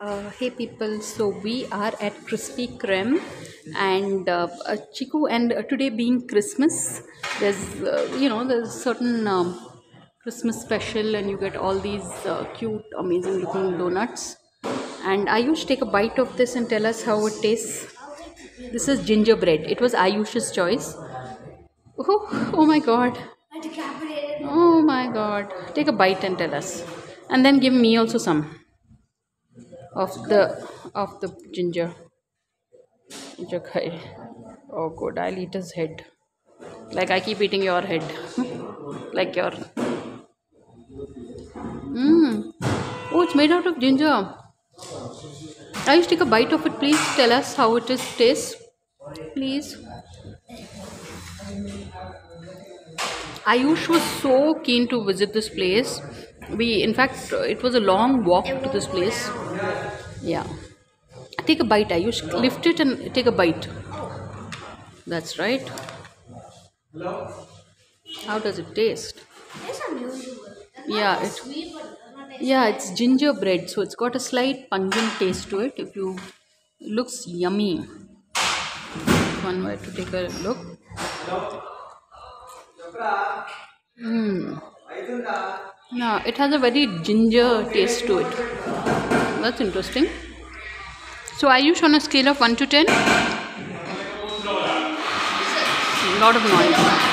Hey people, so we are at Krispy Kreme and Chiku, and today being Christmas, there's certain Christmas special, and you get all these cute, amazing looking donuts. And Ayush, take a bite of this and tell us how it tastes. This is gingerbread. It was Ayush's choice. Oh my god. Oh my god. Take a bite and tell us. And then give me also some of the ginger khai. Oh good, I'll eat his head. Like I keep eating your head. Like your oh, it's made out of ginger. Ayush, take a bite of it, please. Tell us how it is tastes. Please. Ayush was so keen to visit this place. In fact, it was a long walk to this place. Yeah. Take a bite, Ayush. Lift it and take a bite. That's right. How does it taste? It's unusual. Yeah, it's gingerbread, so it's got a slight pungent taste to it. It looks yummy. One way to take a look. Yeah, it has a very ginger taste to it. That's interesting. So, Ayush, on a scale of 1 to 10? A lot of noise.